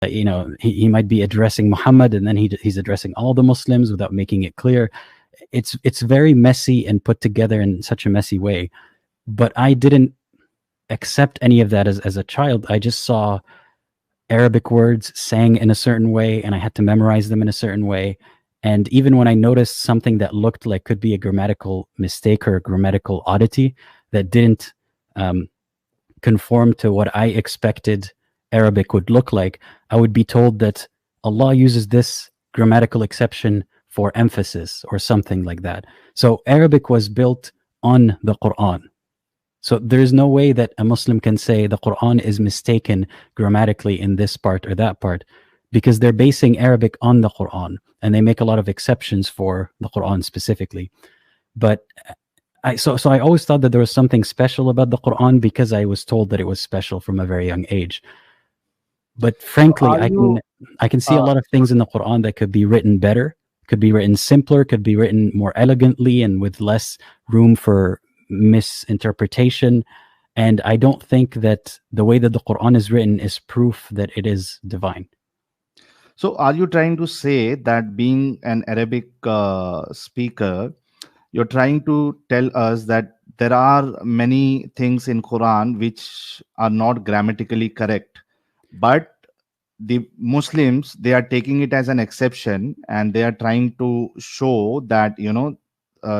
he might be addressing Muhammad, and then he's addressing all the Muslims without making it clear. It's very messy and put together in such a messy way. But I didn't accept any of that as a child. I just saw Arabic words sang in a certain way, and I had to memorize them in a certain way. And even when I noticed something that looked like could be a grammatical mistake or a grammatical oddity that didn't conform to what I expected Arabic would look like, I would be told that Allah uses this grammatical exception for emphasis or something like that. So Arabic was built on the Quran. So there's no way that a Muslim can say the Quran is mistaken grammatically in this part or that part, because they're basing Arabic on the Quran, and they make a lot of exceptions for the Quran specifically. But so I always thought that there was something special about the Quran because I was told that it was special from a very young age. But frankly, I can see a lot of things in the Quran that could be written better, could be written simpler, could be written more elegantly and with less room for misinterpretation. And I don't think that the way that the Quran is written is proof that it is divine. So are you trying to say that being an Arabic speaker, you're trying to tell us that there are many things in Quran which are not grammatically correct, but the Muslims, they are taking it as an exception, and they are trying to show that,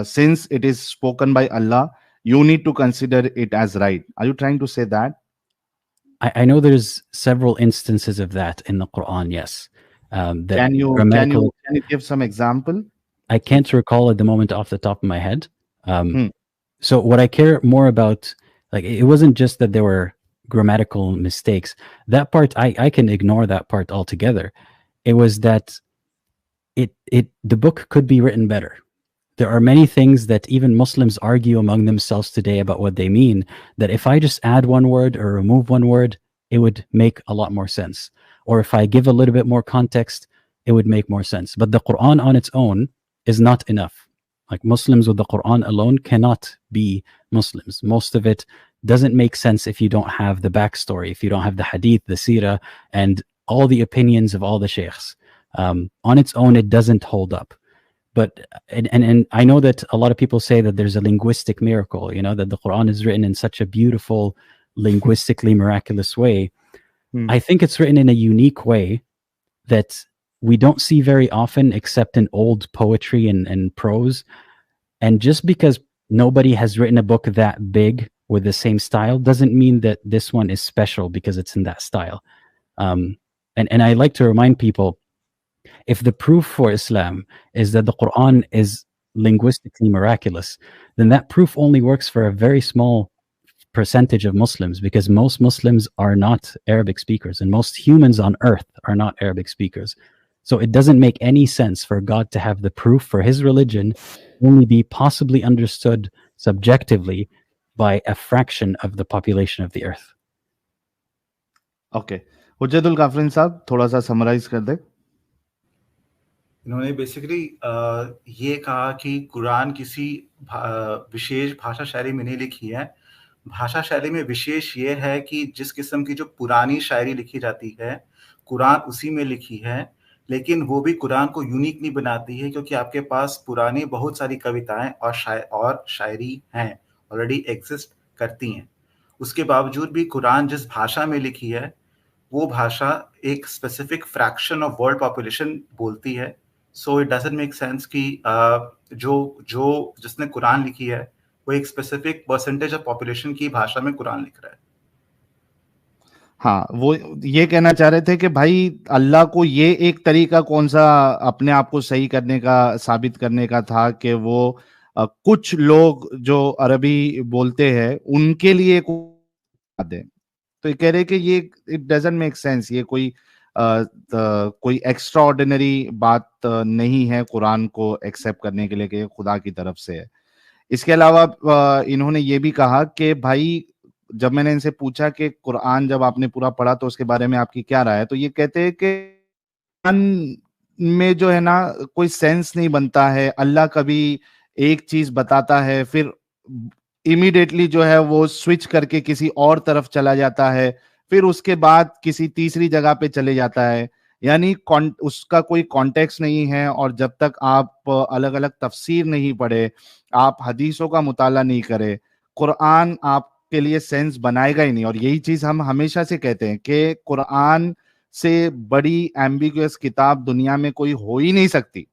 since it is spoken by Allah, you need to consider it as right. Are you trying to say that? I know there's several instances of that in the Quran, yes. Can you give some example? I can't recall at the moment off the top of my head. So what I care more about, like, it wasn't just that there were grammatical mistakes. That part, I can ignore that part altogether. It was that the book could be written better. There are many things that even Muslims argue among themselves today about what they mean, that if I just add one word or remove one word, it would make a lot more sense. Or if I give a little bit more context, it would make more sense. But the Quran on its own is not enough. Like, Muslims with the Quran alone cannot be Muslims. Most of it doesn't make sense if you don't have the backstory, if you don't have the hadith, the seerah, and all the opinions of all the sheikhs. On its own, it doesn't hold up. But and I know that a lot of people say that there's a linguistic miracle, that the Quran is written in such a beautiful, linguistically miraculous way. I think it's written in a unique way that we don't see very often except in old poetry and prose. And just because nobody has written a book that big with the same style doesn't mean that this one is special because it's in that style. And I like to remind people, if the proof for Islam is that the Quran is linguistically miraculous, then that proof only works for a very small percentage of Muslims, because most Muslims are not Arabic speakers, and most humans on earth are not Arabic speakers. So it doesn't make any sense for God to have the proof for his religion only be possibly understood subjectively by a fraction of the population of the earth. Okay. हुज्जतुल काफरीन साहब, थोड़ा सा summarise कर दे. इन्होंने basically ये कहा कि कुरान किसी विशेष भाषा शैली में नहीं लिखी है. भाषा शैली में विशेष ये है कि जिस किस्म की जो पुरानी शायरी लिखी जाती है, कुरान उसी में लिखी है, लेकिन वो भी कुरान को यूनिक नहीं बनाती है, क्योंकि आपके पास पुरानी बहुत सारी कविताएं और शायरी हैं, ऑलरेडी एग्जिस्ट करती हैं. उसके बावजूद भी कुरान जिस भाषा में लिखी है, वो भाषा एक specific fraction of world population बोलती है. So it doesn't make sense कि जो जिसने कुरान लिखी है वो एक स्पेसिफिक परसेंटेज ऑफ पॉपुलेशन की भाषा में कुरान लिख रहा है. हाँ, वो ये कहना चाह रहे थे कि भाई अल्लाह को ये एक तरीका कौन सा अपने आप को सही करने का, साबित करने का था कि वो कुछ लोग जो अरबी बोलते हैं उनके लिए दे. तो ये कह रहे कि ये इट डजंट मेक सेंस, ये कोई एक्स्ट्रा ऑर्डिनरी बात नहीं है कुरान को एक्सेप्ट करने के लिए कि खुदा की तरफ से है. इसके अलावा इन्होंने ये भी कहा कि भाई, जब मैंने इनसे पूछा कि कुरान जब आपने पूरा पढ़ा तो उसके बारे में आपकी क्या राय है, तो ये कहते हैं कि कुरान में जो है ना कोई सेंस नहीं बनता है. अल्लाह कभी एक चीज बताता है, फिर इमीडिएटली जो है वो स्विच करके किसी और तरफ चला जाता है, फिर उसके बाद किसी तीसरी जगह पे चले जाता है, यानी उसका कोई कॉन्टेक्स्ट नहीं है। और जब तक आप अलग अलग तफसीर नहीं पढ़े, आप हदीसों का मुताला नहीं करे, कुरान आपके लिए सेंस बनाएगा ही नहीं। और यही चीज हम हमेशा से कहते हैं कि कुरान से बड़ी एम्बिगुअस किताब दुनिया में कोई हो ही नहीं सकती।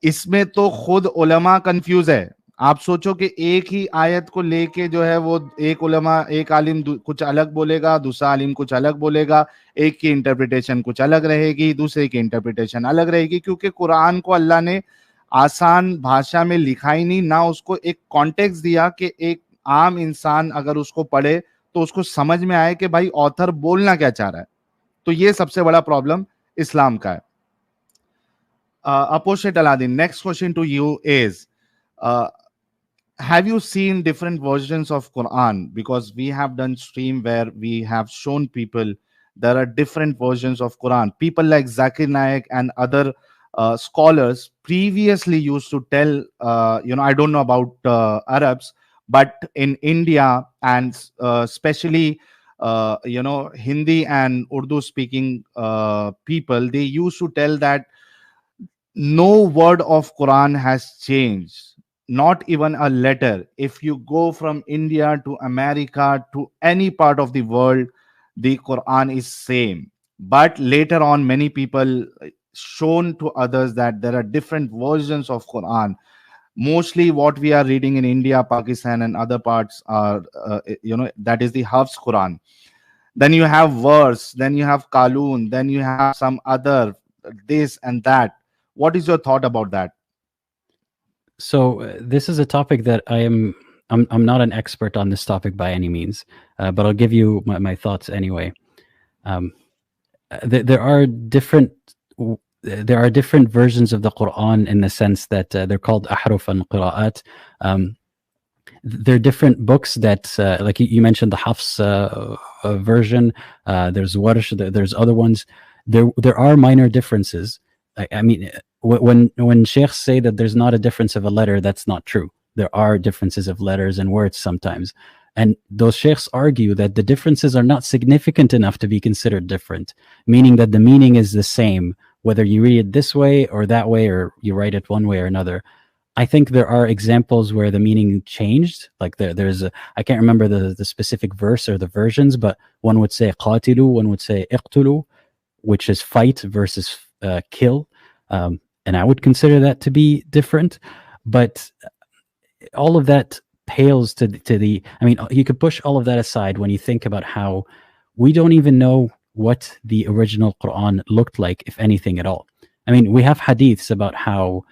इसमें तो खुद उलमा कंफ्यूज है। आप सोचो कि एक ही आयत को लेके जो है वो एक आलिम कुछ अलग बोलेगा, दूसरा आलिम कुछ अलग बोलेगा, एक की इंटरप्रिटेशन कुछ अलग रहेगी, दूसरे की इंटरप्रिटेशन अलग रहेगी, क्योंकि कुरान को अल्लाह ने आसान भाषा में लिखा ही नहीं, ना उसको एक कॉन्टेक्स्ट दिया कि एक आम इंसान अगर उसको पढ़े तो उसको समझ में आए कि भाई ऑथर बोलना क्या चाह रहा है। तो ये सबसे बड़ा प्रॉब्लम इस्लाम का है। Apostate Aladdin, next question to you is, uh, have you seen different versions of Quran? Because we have done stream where we have shown people there are different versions of Quran. People like Zakir Naik and other scholars previously used to tell, I don't know about Arabs, but in India and especially Hindi and Urdu speaking people, they used to tell that no word of Quran has changed, not even a letter. If you go from India to America to any part of the world, the Quran is same. But later on, many people shown to others that there are different versions of Quran. Mostly what we are reading in India, Pakistan and other parts are that is the Hafs Quran. Then you have verse, then you have Kalun, then you have some other this and that. What is your thought about that? So this is a topic that I'm not an expert on this topic by any means, but I'll give you my thoughts anyway. There are different versions of the Quran in the sense that they're called ahruf and qira'at. They're different books that, like you mentioned, the Hafs version. There's Warsh. There's other ones. There are minor differences. I mean, when sheikhs say that there's not a difference of a letter, that's not true. There are differences of letters and words sometimes. And those sheikhs argue that the differences are not significant enough to be considered different, meaning that the meaning is the same, whether you read it this way or that way, or you write it one way or another. I think there are examples where the meaning changed. Like I can't remember the specific verse or the versions, but one would say qatilu, one would say iqtulu, which is fight versus kill. And I would consider that to be different. But all of that pales to the, I mean, you could push all of that aside when you think about how we don't even know what the original Quran looked like, if anything at all. I mean, we have hadiths about how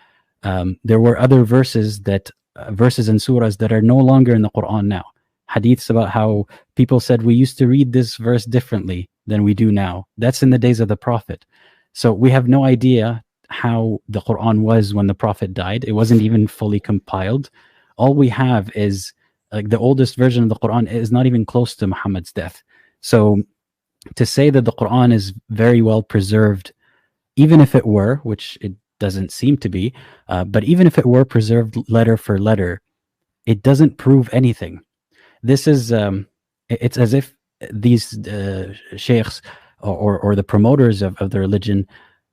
there were other verses and surahs that are no longer in the Quran now. Hadiths about how people said we used to read this verse differently than we do now. That's in the days of the Prophet. So we have no idea how the Quran was when the Prophet died. It wasn't even fully compiled. All we have is like the oldest version of the Quran is not even close to Muhammad's death. So to say that the Quran is very well preserved, even if it were, which it doesn't seem to be, but even if it were preserved letter for letter, it doesn't prove anything. This is, it's as if these sheikhs or the promoters of the religion,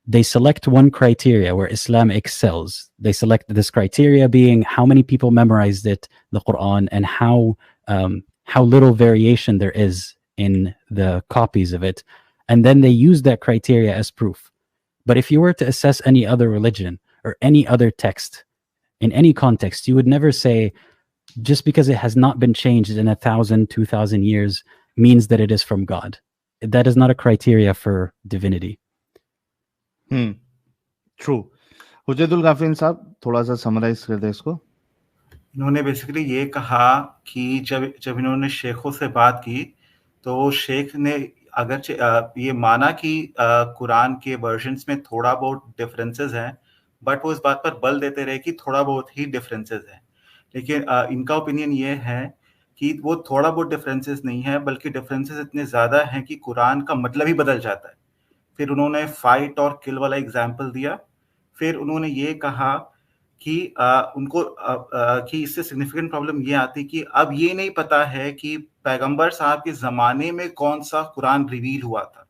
they select one criteria where Islam excels. They select this criteria being how many people memorized it, the Quran, and how little variation there is in the copies of it. And then they use that criteria as proof. But if you were to assess any other religion or any other text in any context, you would never say, just because it has not been changed in 1,000, 2,000 years means that it is from God. That is not a criteria for divinity. True. हुजैतुल गाफिन साहब थोड़ा सा summarise कर दे इसको। इन्होंने basically ये कहा कि जब इन्होंने शेखों से बात की तो शेख ने अगर ये माना कि कुरान के वर्जन्स में थोड़ा बहुत डिफरेंसेस हैं, बट वो इस बात पर बल देते रहे कि थोड़ा बहुत ही डिफरेंसेस हैं। लेकिन इनका ओपिनियन ये है कि वो थोड़ा बहुत डिफरेंसेस नहीं है, बल्कि डिफरेंसेस इतने ज़्यादा हैं कि कुरान का मतलब ही बदल जाता है। फिर उन्होंने फाइट और किल वाला एग्जाम्पल दिया। फिर उन्होंने ये कहा कि उनको कि इससे सिग्निफिकेंट प्रॉब्लम ये आती कि अब ये नहीं पता है कि पैगंबर साहब के ज़माने में कौन सा कुरान रिवील हुआ था।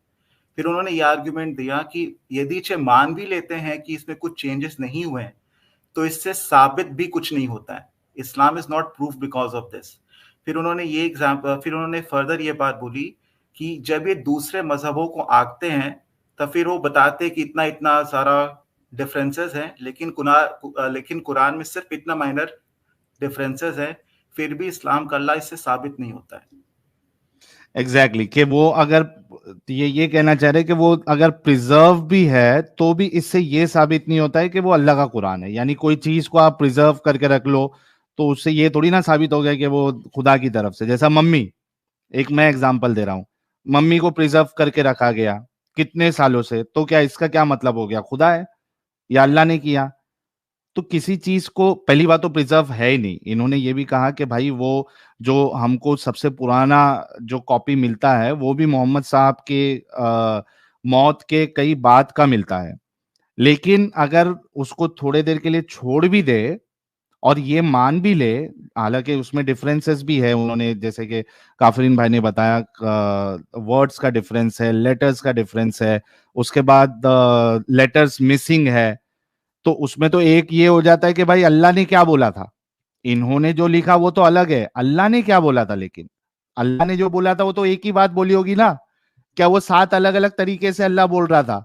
फिर उन्होंने ये आर्ग्यूमेंट दिया कि यदि चे मान भी लेते हैं कि इसमें कुछ चेंजेस नहीं हुए हैं, तो इससे साबित भी कुछ नहीं होता है। Islam is not proof because of this. फिर उन्होंने फर्दर ये बात बोली कि जब ये दूसरे मजहबों को आंकते हैं, तब फिर वो बताते कि इतना इतना सारा डिफरेंसेस हैं, लेकिन कुरान में सिर्फ इतना माइनर डिफरेंसेस हैं, फिर भी इस्लाम का अल्लाह इससे साबित नहीं होता है। एग्जैक्टली कि वो अगर ये कहना चाह रहे कि वो अगर प्रिजर्व भी है तो भी इससे ये साबित नहीं होता है कि वो अल्लाह का कुरान है। यानी कोई चीज को आप प्रिजर्व करके रख लो तो उससे ये थोड़ी ना साबित हो गया कि वो खुदा की तरफ से। जैसा मम्मी, एक मैं एग्जांपल दे रहा हूं, मम्मी को प्रिजर्व करके रखा गया कितने सालों से, तो क्या इसका क्या मतलब हो गया खुदा है या अल्लाह ने किया? तो किसी चीज को, पहली बात तो प्रिजर्व है ही नहीं। इन्होंने ये भी कहा कि भाई वो जो हमको सबसे पुराना जो कॉपी मिलता है वो भी मोहम्मद साहब के मौत के कई बाद का मिलता है। लेकिन अगर उसको थोड़े देर के लिए छोड़ भी दे और ये मान भी ले, हालांकि उसमें डिफरेंसेस भी है, उन्होंने जैसे कि काफरीन भाई ने बताया, वर्ड्स का डिफरेंस है, लेटर्स का डिफरेंस है, उसके बाद लेटर्स मिसिंग है। तो उसमें तो एक ये हो जाता है कि भाई अल्लाह ने क्या बोला था, इन्होंने जो लिखा वो तो अलग है, अल्लाह ने क्या बोला था। लेकिन अल्लाह ने जो बोला था वो तो एक ही बात बोली होगी ना। क्या वो 7 अलग अलग तरीके से अल्लाह बोल रहा था,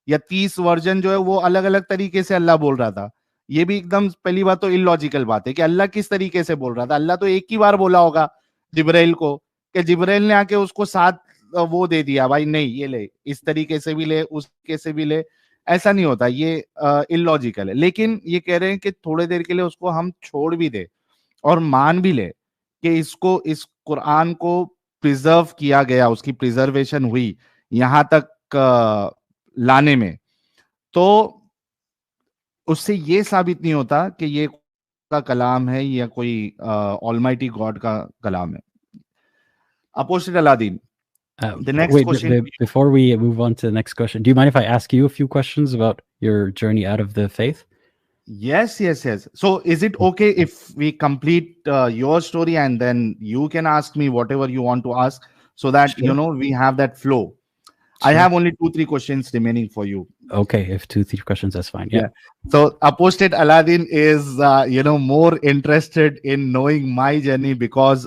या 30 वर्जन जो है वो अलग अलग तरीके से अल्लाह बोल रहा था? ये भी एकदम पहली बात तो इलॉजिकल बात है कि अल्लाह किस तरीके से बोल रहा था। अल्लाह तो एक ही बार बोला होगा जिब्राइल को, कि जिब्राइल ने आके उसको 7 वो दे दिया, भाई नहीं ये ले, इस तरीके से भी ले, उस तरीके से भी ले। ऐसा नहीं होता, ये इलॉजिकल है। लेकिन ये कह रहे हैं कि थोड़ी देर के लिए उसको हम छोड़ भी दे और मान भी ले कि इसको, इस कुरान को प्रिजर्व किया गया, उसकी प्रिजर्वेशन हुई यहां तक लाने में, तो उससे ये साबित नहीं होता कि ये का कलाम है या कोई ऑलमाइटी गॉड का कलाम है। Apostle Aladdin, the next Wait, question. before we move on to the next question, do you mind if I ask you a few questions about your journey out of the faith? Yes. So is it okay if we complete your story and then you can ask me whatever you want to ask, so that Sure. we have that flow? I Sure. have only 2-3 questions remaining for you. Okay, if 2-3 questions, that's fine. Yeah. So Apostate Aladdin is more interested in knowing my journey because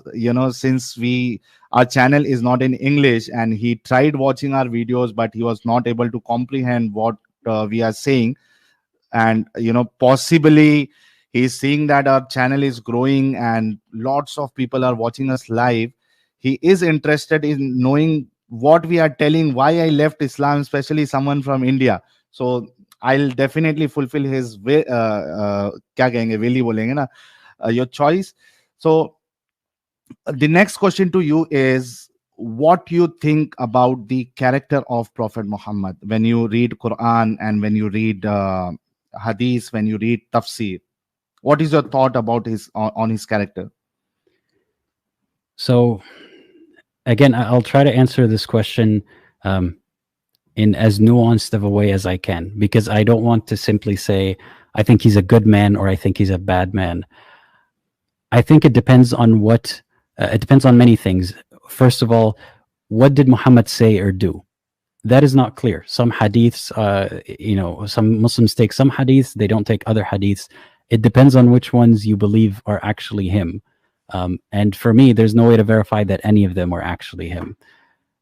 since our channel is not in English, and he tried watching our videos but he was not able to comprehend what we are saying. And possibly he's seeing that our channel is growing and lots of people are watching us live. He is interested in knowing what we are telling, why I left Islam, especially someone from India. So I'll definitely fulfill his kya kahenge, weli bolenge na, your choice. So the next question to you is, what you think about the character of Prophet Muhammad when you read Quran and when you read hadith, when you read tafsir? What is your thought about his on his character? So again, I'll try to answer this question in as nuanced of a way as I can, because I don't want to simply say I think he's a good man or I think he's a bad man. I think it depends on what it depends on many things. First of all, what did Muhammad say or do? That is not clear. Some hadiths, some Muslims take some hadiths, they don't take other hadiths. It depends on which ones you believe are actually him. And for me, there's no way to verify that any of them are actually him.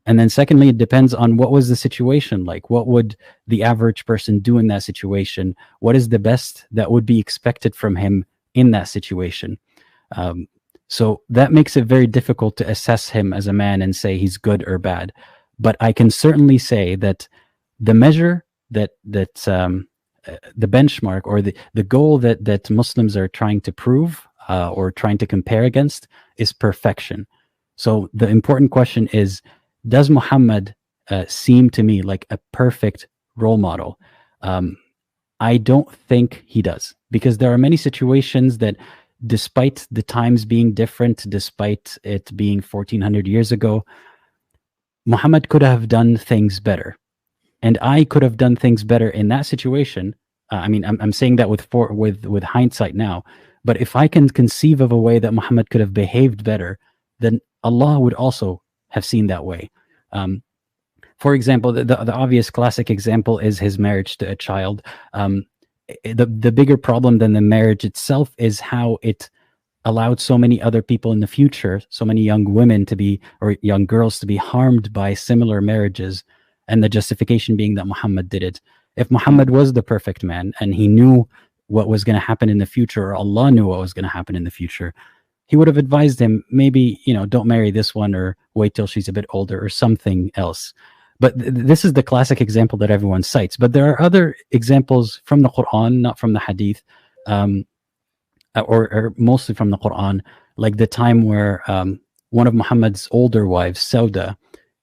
And then secondly, it depends on what was the situation like. What would the average person do in that situation? What is the best that would be expected from him in that situation? So that makes it very difficult to assess him as a man and say he's good or bad. But I can certainly say that the measure the benchmark or the goal that Muslims are trying to prove or trying to compare against is perfection. So the important question is, does Muhammad seem to me like a perfect role model? I don't think he does, because there are many situations that, despite the times being different, despite it being 1400 years ago, Muhammad could have done things better. And I could have done things better in that situation I mean, I'm saying that with hindsight now. But if I can conceive of a way that Muhammad could have behaved better, then Allah would also have seen that way. For example, the obvious classic example is his marriage to a child. The bigger problem than the marriage itself is how it allowed so many other people in the future, so many young women to be, or young girls to be harmed by similar marriages, and the justification being that Muhammad did it. If Muhammad was the perfect man and he knew what was going to happen in the future, or Allah knew what was going to happen in the future, he would have advised him, maybe, don't marry this one, or wait till she's a bit older, or something else. But this is the classic example that everyone cites. But there are other examples from the Quran, not from the Hadith, or mostly from the Quran, like the time where one of Muhammad's older wives, Sauda,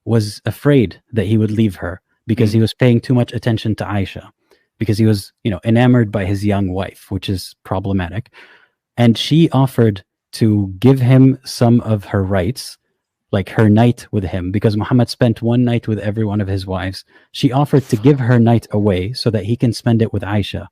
was afraid that he would leave her because he was paying too much attention to Aisha, because he was, enamored by his young wife, which is problematic. And she offered to give him some of her rights, like her night with him, because Muhammad spent one night with every one of his wives. She offered to give her night away so that he can spend it with Aisha.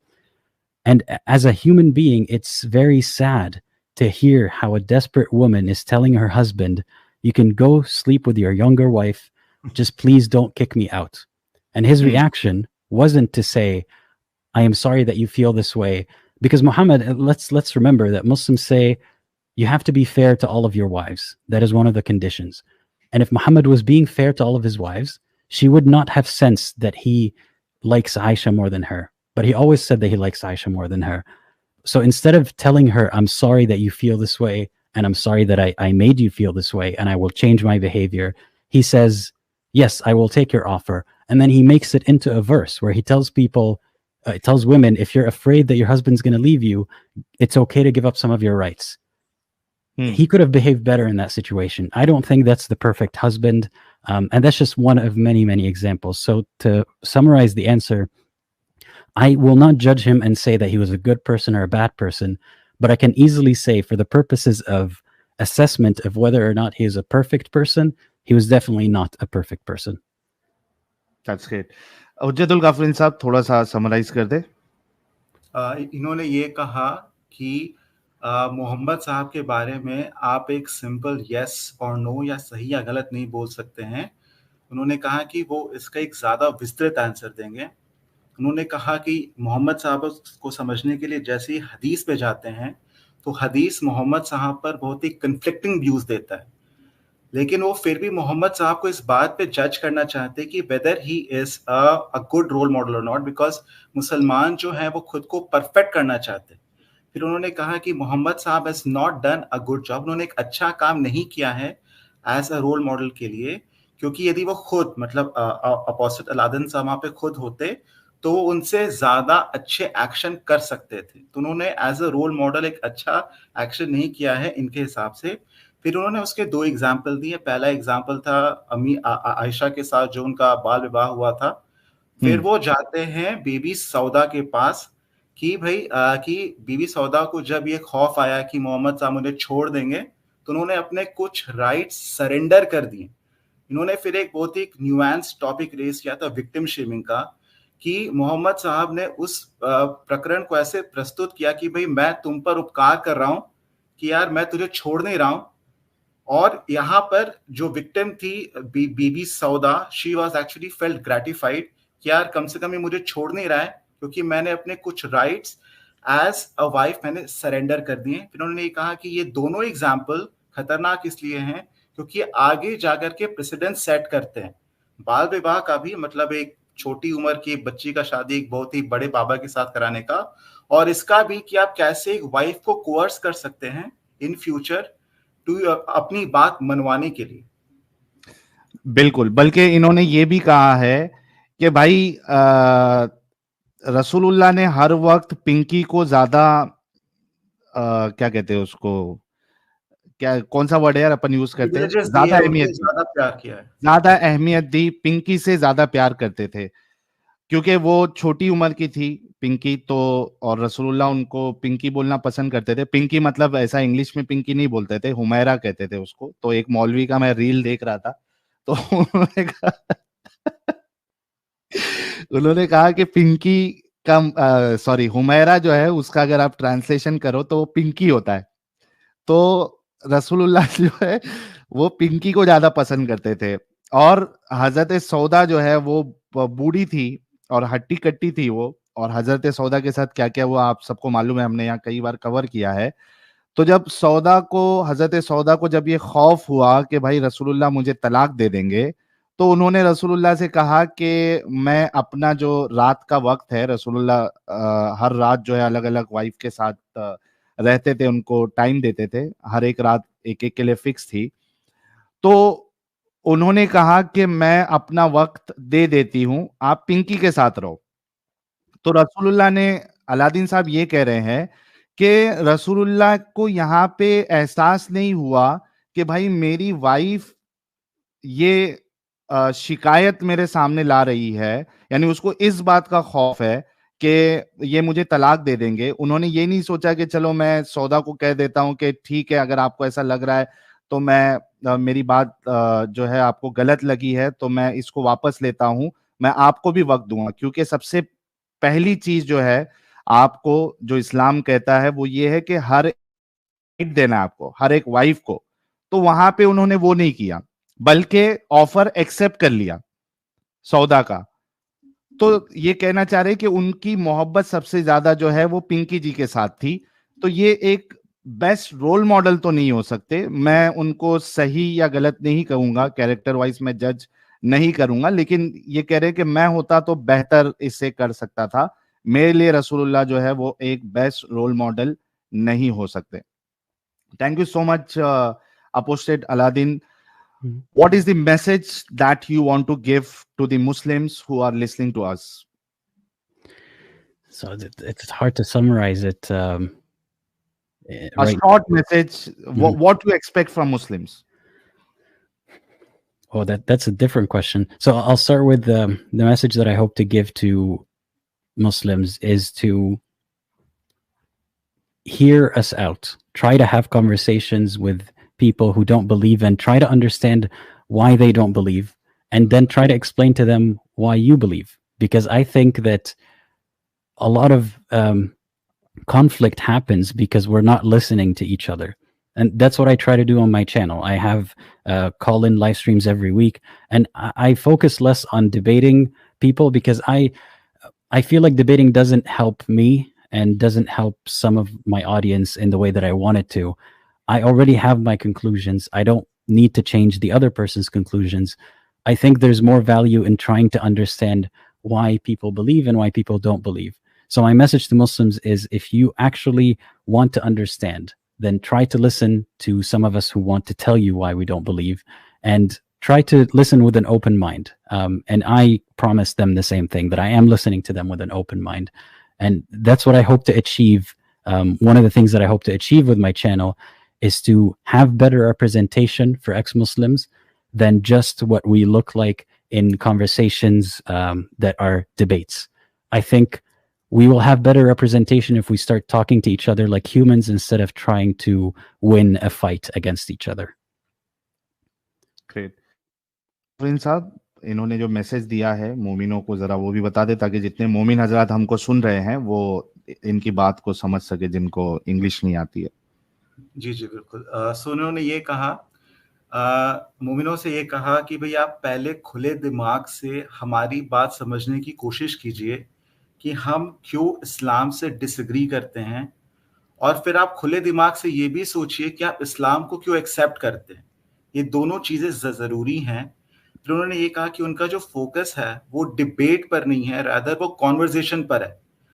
And as a human being, it's very sad to hear how a desperate woman is telling her husband, you can go sleep with your younger wife, just please don't kick me out. And his reaction wasn't to say, I am sorry that you feel this way. Because Muhammad, let's remember that Muslims say, you have to be fair to all of your wives. That is one of the conditions. And if Muhammad was being fair to all of his wives, she would not have sensed that he likes Aisha more than her. But he always said that he likes Aisha more than her. So instead of telling her, I'm sorry that you feel this way, and I'm sorry that I made you feel this way, and I will change my behavior, he says, yes, I will take your offer. And then he makes it into a verse where he tells people, tells women, if you're afraid that your husband's going to leave you, it's okay to give up some of your rights. He could have behaved better in that situation. I don't think that's the perfect husband. And that's just one of many, many examples. So to summarize the answer, I will not judge him and say that he was a good person or a bad person, but I can easily say, for the purposes of assessment of whether or not he is a perfect person, he was definitely not a perfect person. That's great. उज्जैदुल गाफरीन साहब थोड़ा सा summarise कर दे. इन्होंने ये कहा कि मोहम्मद साहब के बारे में आप एक सिंपल यस और नो या सही या गलत नहीं बोल सकते हैं. उन्होंने कहा कि वो इसका एक ज़्यादा विस्तृत आंसर देंगे. उन्होंने कहा कि मोहम्मद साहब को समझने के लिए जैसे ही हदीस पे जाते हैं, तो हदीस मोहम्मद साहब पर बहुत ही कन्फ्लिक्टिंग व्यूज़ देता है. लेकिन वो फिर भी मोहम्मद साहब को इस बात पे जज करना चाहते कि whether he is a good role model और नॉट, बिकॉज़ मुसलमान जो हैं वो खुद को परफेक्ट करना चाहते हैं. फिर उन्होंने कहा कि मोहम्मद साहब has not done a good job. उन्होंने एक अच्छा काम नहीं किया है एज़ अ रोल मॉडल के लिए, क्योंकि यदि वो खुद मतलब अपोजिट अलादीन साहब वहाँ पे खुद होते, तो वो उनसे ज़्यादा अच्छे एक्शन कर सकते थे. तो उन्होंने एज़ अ रोल मॉडल एक अच्छा एक्शन नहीं किया है इनके हिसाब से. फिर उन्होंने उसके 2 एग्ज़ाम्पल दिए. पहला एग्ज़ाम्पल था आयशा के साथ जो उनका बाल विवाह हुआ था. फिर वो जाते हैं बीबी सौदा के पास कि भाई कि बीबी सौदा को जब ये खौफ आया कि मोहम्मद साहब मुझे छोड़ देंगे, तो उन्होंने अपने कुछ राइट्स सरेंडर कर दिए. इन्होंने फिर एक बहुत ही न्यूएंस टॉपिक रेज किया था विक्टिम शेमिंग का, कि मोहम्मद साहब ने उस प्रकरण को ऐसे प्रस्तुत किया कि भाई मैं तुम पर उपकार कर रहा हूं कि यार मैं तुझे छोड़ नहीं रहा हूं. और यहाँ पर जो विक्टिम थी बीबी सौदा, she was actually felt gratified कि यार कम से कम ये मुझे छोड़ नहीं रहा है, क्योंकि मैंने अपने कुछ राइट्स एज अ वाइफ मैंने सरेंडर कर दिए. फिर उन्होंने ये कहा कि ये दोनों एग्जाम्पल खतरनाक इसलिए हैं क्योंकि आगे जाकर के प्रेसिडेंट सेट करते हैं. बाल विवाह का भी मतलब एक छोटी उम्र की बच्ची का शादी एक बहुत ही बड़े बाबा के साथ कराने का, और इसका भी कि आप कैसे एक वाइफ को कोर्स कर सकते हैं इन फ्यूचर टू अपनी बात मनवाने के लिए. बिल्कुल. बल्कि इन्होंने ये भी कहा है कि भाई रसूलुल्लाह ने हर वक्त पिंकी को ज्यादा क्या कहते हैं उसको, क्या कौन सा वर्ड है यार अपन यूज करते हैं, ज्यादा अहमियत दी, पिंकी से ज्यादा प्यार करते थे, क्योंकि वो छोटी उम्र की थी पिंकी. तो और रसूलुल्लाह उनको पिंकी बोलना पसंद करते थे. पिंकी मतलब ऐसा इंग्लिश में पिंकी नहीं बोलते थे, हुमैरा कहते थे उसको. तो एक मौलवी का मैं रील देख रहा था, तो उन्होंने कहा कि पिंकी कम सॉरी हुमैरा जो है उसका अगर आप ट्रांसलेशन करो तो वो पिंकी होता है। तो रसूलुल्लाह जो है वो पिंकी को ज्यादा पसंद करते थे। और हजरत सौदा जो है वो बूढ़ी थी और हट्टी कट्टी थी वो। और हजरत सौदा के साथ क्या क्या हुआ आप सबको मालूम है, हमने यहाँ कई बार कवर किया है। तो जब हजरत सौदा को जब ये खौफ हुआ कि भाई रसूलुल्लाह मुझे तलाक दे देंगे, तो उन्होंने रसूलुल्लाह से कहा कि मैं अपना जो रात का वक्त है, रसूलुल्लाह हर रात जो है अलग अलग वाइफ के साथ रहते थे, उनको टाइम देते थे, हर एक रात एक एक के लिए फिक्स थी। तो उन्होंने कहा कि मैं अपना वक्त दे देती हूं, आप पिंकी के साथ रहो। तो रसूलुल्लाह ने, अलादीन साहब ये कह रहे हैं कि रसूलुल्लाह को यहाँ पे एहसास नहीं हुआ कि भाई मेरी वाइफ ये शिकायत मेरे सामने ला रही है, यानी उसको इस बात का खौफ है कि ये मुझे तलाक दे देंगे। उन्होंने ये नहीं सोचा कि चलो मैं सौदा को कह देता हूं कि ठीक है अगर आपको ऐसा लग रहा है तो मैं मेरी बात जो है आपको गलत लगी है तो मैं इसको वापस लेता हूं, मैं आपको भी वक्त दूंगा। क्योंकि सबसे पहली चीज जो है आपको, जो इस्लाम कहता है वो ये है कि हर राइट देना है आपको, हर एक वाइफ को। तो वहां पे उन्होंने वो नहीं किया, बल्कि ऑफर एक्सेप्ट कर लिया सौदा का। तो ये कहना चाह रहे कि उनकी मोहब्बत सबसे ज्यादा जो है वो पिंकी जी के साथ थी। तो ये एक बेस्ट रोल मॉडल तो नहीं हो सकते, मैं उनको सही या गलत नहीं कहूंगा, कैरेक्टर वाइज मैं जज नहीं करूंगा, लेकिन ये कह रहे कि मैं होता तो बेहतर इससे कर सकता था। मेरे लिए रसूलुल्लाह जो है वो एक बेस्ट रोल मॉडल नहीं हो सकते। Thank you so much, Apostate Aladdin. Mhm. What is the message that you want to give to the Muslims who are listening to us? So it's hard to summarize it A right. short message. Mhm. What you expect from Muslims? Oh, that's a different question. So I'll start with the message that I hope to give to Muslims is to hear us out. Try to have conversations with people who don't believe and try to understand why they don't believe, and then try to explain to them why you believe. Because I think that a lot of conflict happens because we're not listening to each other. And that's what I try to do on my channel. I have call-in live streams every week, and I focus less on debating people because I feel like debating doesn't help me and doesn't help some of my audience in the way that I want it to. I already have my conclusions. I don't need to change the other person's conclusions. I think there's more value in trying to understand why people believe and why people don't believe. So my message to Muslims is if you actually want to understand, then try to listen to some of us who want to tell you why we don't believe, and try to listen with an open mind. And I promise them the same thing, that I am listening to them with an open mind. And that's what I hope to achieve. One of the things that I hope to achieve with my channel is to have better representation for ex-Muslims than just what we look like in conversations that are debates. I think we will have better representation if we start talking to each other like humans instead of trying to win a fight against each other. Great. Prince साहब, इन्होंने जो message दिया है मोमिनों को जरा वो भी बता दे, ताकि जितने मोमिन हजरात हमको सुन रहे हैं वो इनकी बात को समझ सके, जिनको इंग्लिश नहीं आती है। जी जी बिल्कुल। सो उन्होंने ये कहा, मोमिनों से ये कहा कि भाई आप पहले खुले दिमाग से हमारी बात समझने की कोशिश कीजिए कि हम क्यों इस्लाम से डिसएग्री करते हैं, और फिर आप खुले दिमाग से ये भी सोचिए कि आप इस्लाम को क्यों एक्सेप्ट करते हैं। ये दोनों चीजें जरूरी हैं। फिर उन्होंने ये कहा कि उनका जो फोकस है वो डिबेट पर नहीं है, रादर वो कॉन्वर्जेशन पर है।